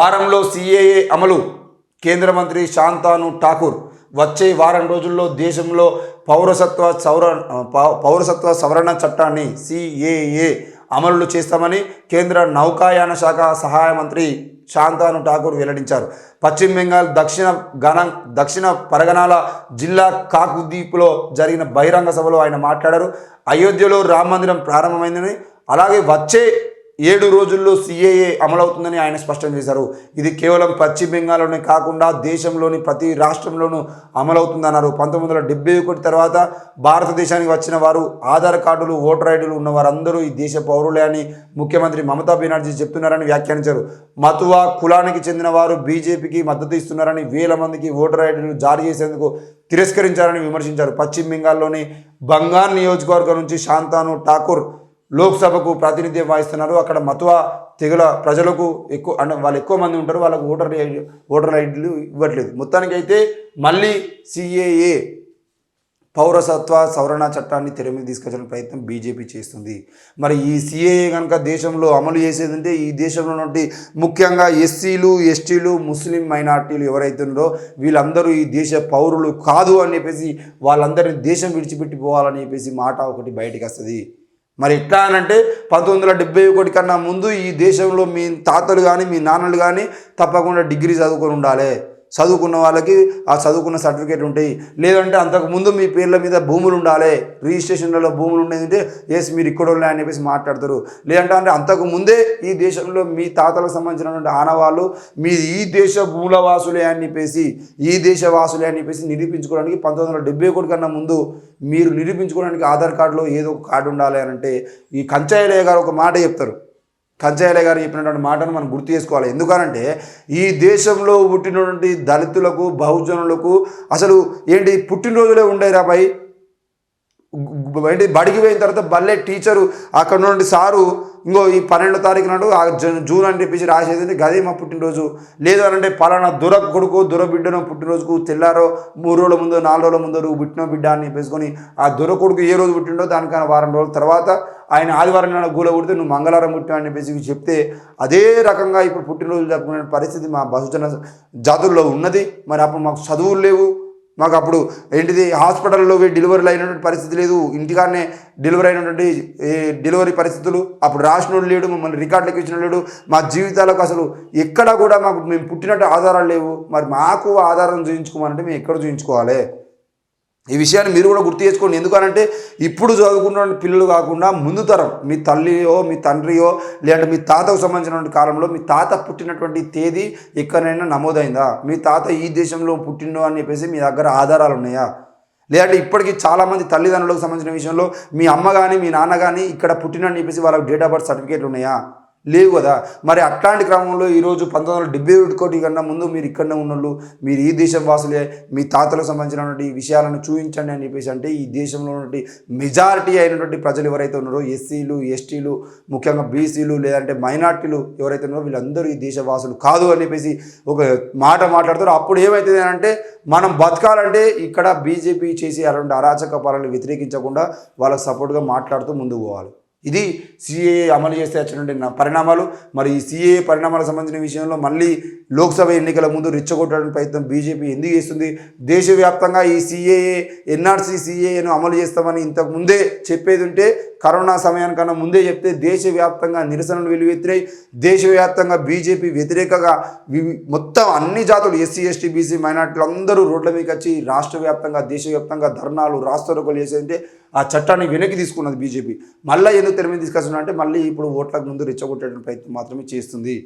వారంలో సిఏఏ అమలు. కేంద్ర మంత్రి శాంతాను ఠాకూర్ వచ్చే వారం రోజుల్లో దేశంలో పౌరసత్వ సవరణ చట్టాన్ని సిఏఏ అమలు చేస్తామని కేంద్ర నౌకాయాన శాఖ సహాయ మంత్రి శాంతాను ఠాకూర్ వెల్లడించారు. పశ్చిమ బెంగాల్ దక్షిణ పరగనాల జిల్లా కాకుద్వీప్లో జరిగిన బహిరంగ సభలో ఆయన మాట్లాడారు. అయోధ్యలో రామ మందిరం ప్రారంభమైందని, అలాగే వచ్చే 7 రోజుల్లో సిఏఏ అమలవుతుందని ఆయన స్పష్టం చేశారు. ఇది కేవలం పశ్చిమ బెంగాల్లోనే కాకుండా దేశంలోని ప్రతి రాష్ట్రంలోనూ అమలవుతుందన్నారు. 1971 తర్వాత భారతదేశానికి వచ్చిన వారు ఆధార్ కార్డులు, ఓటర్ ఐడీలు ఉన్న వారందరూ ఈ దేశ పౌరులే అని ముఖ్యమంత్రి మమతా బెనర్జీ చెప్తున్నారని వ్యాఖ్యానించారు. మతువా కులానికి చెందిన వారు బీజేపీకి మద్దతు ఇస్తున్నారని, వేల మందికి ఓటర్ ఐడీలు జారీ చేసేందుకు తిరస్కరించారని విమర్శించారు. పశ్చిమ బెంగాల్లోని బంగార్ నియోజకవర్గం నుంచి శాంతాను ఠాకూర్ లోక్సభకు ప్రాతినిధ్యం వహిస్తున్నారు. అక్కడ మతువా తెగల ప్రజలకు వాళ్ళు ఎక్కువ మంది ఉంటారు. వాళ్ళకు ఓటర్ ఐడీలు ఇవ్వట్లేదు. మొత్తానికి అయితే మళ్ళీ సిఏఏ పౌరసత్వ సవరణ చట్టాన్ని తెర మీద తీసుకొచ్చే ప్రయత్నం బీజేపీ చేస్తుంది. మరి ఈ సిఏఏ కనుక దేశంలో అమలు చేసేదంటే ఈ దేశంలో నుండి ముఖ్యంగా ఎస్సీలు, ఎస్టీలు, ముస్లిం మైనార్టీలు ఎవరైతే ఉన్నారో వీళ్ళందరూ ఈ దేశ పౌరులు కాదు అని చెప్పేసి వాళ్ళందరినీ దేశం విడిచిపెట్టి పోవాలని చెప్పేసి మాట ఒకటి బయటికి వస్తుంది. మరి ఎట్లా అనంటే 1971 కన్నా ముందు ఈ దేశంలో మీ తాతలు కానీ మీ నాన్నలు కానీ తప్పకుండా డిగ్రీ చదువుకొని ఉండాలి. చదువుకున్న వాళ్ళకి ఆ చదువుకున్న సర్టిఫికేట్ ఉంటాయి. లేదంటే అంతకుముందు మీ పేర్ల మీద భూములు ఉండాలి, రిజిస్ట్రేషన్లలో భూములు ఉండేదంటే ఎస్ మీరు ఇక్కడ అని చెప్పేసి మాట్లాడతారు. లేదంటే అంతకుముందే ఈ దేశంలో మీ తాతలకు సంబంధించినటువంటి ఆనవాళ్ళు మీ ఈ దేశ మూలవాసులే అని చెప్పేసి ఈ దేశవాసులే అని చెప్పేసి నిరూపించుకోవడానికి 1971 కన్నా ముందు మీరు నిరూపించుకోవడానికి ఆధార్ కార్డులో ఏదో ఒక కార్డు ఉండాలి అని అంటే ఈ కంచయ్యలయ్య గారు ఒక మాట చెప్తారు. కంచయ్యలయ్య గారు చెప్పినటువంటి మాటను మనం గుర్తు చేసుకోవాలి. ఎందుకనంటే ఈ దేశంలో పుట్టినటువంటి దళితులకు, బహుజనులకు అసలు ఏంటి పుట్టినరోజులే ఉండేవి రాబాయి. ఏంటి బడికి పోయిన తర్వాత బల్లే టీచరు అక్కడ నుండి సారు ఇంకో ఈ 12వ తారీఖు నాడు జూన్ అని చెప్పేసి రాసేది గదే మా పుట్టినరోజు. లేదు అనంటే పలానా దొర కొడుకు దొర బిడ్డను పుట్టినరోజుకు తెల్లారో 3 రోజుల ముందు 4 రోజుల ముందు నువ్వు పుట్టిన బిడ్డ అని చెప్పేసుకొని ఆ దొర కొడుకు ఏ రోజు పుట్టిండో దానికన్నా వారం రోజుల తర్వాత ఆయన ఆదివారం నాడు గూల పుడితే నువ్వు మంగళవారం పుట్టినా అని చెప్పేసి చెప్తే అదే రకంగా ఇప్పుడు పుట్టినరోజు జరుపుకునే పరిస్థితి మా బహుజన జాతుల్లో ఉన్నది. మరి అప్పుడు మాకు చదువులు లేవు, మాకు అప్పుడు ఏంటిది హాస్పిటల్లో డెలివరీలు అయినటువంటి పరిస్థితి లేదు, ఇంటికాడనే డెలివరీ అయినటువంటి డెలివరీ పరిస్థితులు, అప్పుడు రాసినోడు లేడు, మమ్మల్ని రికార్డులకు ఇచ్చిన లేడు, మా జీవితాలకు అసలు ఎక్కడా కూడా మాకు మేము పుట్టినట్టు ఆధారాలు లేవు. మరి మాకు ఆధారం చూపించుకోమంటే మేము ఎక్కడ చూపించుకోవాలి? ఈ విషయాన్ని మీరు కూడా గుర్తు చేసుకోండి. ఎందుకనంటే ఇప్పుడు చదువుకున్న పిల్లలు కాకుండా ముందు తరం మీ తల్లియో మీ తండ్రియో లేదంటే మీ తాతకు సంబంధించినటువంటి కాలంలో మీ తాత పుట్టినటువంటి తేదీ ఎక్కడైనా నమోదైందా? మీ తాత ఈ దేశంలో పుట్టిండో అని చెప్పేసి మీ దగ్గర ఆధారాలు ఉన్నాయా? లేదంటే ఇప్పటికీ చాలామంది తల్లిదండ్రులకు సంబంధించిన విషయంలో మీ అమ్మ కానీ మీ నాన్న కానీ ఇక్కడ పుట్టినని చెప్పేసి వాళ్ళకి డేట్ ఆఫ్ బర్త్ సర్టిఫికేట్లు ఉన్నాయా? లేవు కదా. మరి అట్లాంటి క్రమంలో ఈరోజు 1971 కన్నా ముందు మీరు ఇక్కడనే ఉన్నోళ్ళు, మీరు ఈ దేశం వాసులే, మీ తాతలకు సంబంధించినటువంటి విషయాలను చూపించండి అని చెప్పేసి అంటే ఈ దేశంలో ఉన్నటువంటి మెజారిటీ అయినటువంటి ప్రజలు ఎవరైతే ఉన్నారో ఎస్సీలు, ఎస్టీలు, ముఖ్యంగా బీసీలు లేదంటే మైనార్టీలు ఎవరైతే ఉన్నారో వీళ్ళందరూ ఈ దేశవాసులు కాదు అని చెప్పేసి ఒక మాట మాట్లాడతారు. అప్పుడు ఏమవుతుంది అంటే మనం బతకాలంటే ఇక్కడ బీజేపీ చేసి అలాంటి అరాచక పాలనలు వ్యతిరేకించకుండా వాళ్ళకు సపోర్ట్గా మాట్లాడుతూ ముందుకు పోవాలి. ఇది సిఏఏ అమలు చేస్తే వచ్చినటువంటి పరిణామాలు. మరి ఈ సిఏఏ పరిణామాలకు సంబంధించిన విషయంలో మళ్ళీ లోక్సభ ఎన్నికల ముందు రెచ్చగొట్టడానికి ప్రయత్నం బీజేపీ ఎందుకు చేస్తుంది? దేశవ్యాప్తంగా ఈ సిఏఏ ఎన్ఆర్సీ సిఏఏను అమలు చేస్తామని ఇంతకుముందే చెప్పేది ఉంటే కరోనా సమయానికన్నా ముందే చెప్తే దేశవ్యాప్తంగా నిరసనలు వెలువెత్తినాయి. దేశవ్యాప్తంగా బీజేపీ వ్యతిరేకంగా మొత్తం అన్ని జాతులు ఎస్సీ, ఎస్టీ, బీసీ, మైనార్టీలు అందరూ రోడ్ల మీదకి వచ్చి రాష్ట్ర వ్యాప్తంగా దేశవ్యాప్తంగా ధర్నాలు, రాస్తారోకోలు చేసేదంటే ఆ చట్టాన్ని వెనక్కి తీసుకున్నది బీజేపీ. మళ్ళీ ఎందుకు తెర మీద తీసుకొస్తున్నా అంటే మళ్ళీ ఇప్పుడు ఓట్లకు ముందు రెచ్చగొట్టడానికి ప్రయత్నం మాత్రమే చేస్తుంది.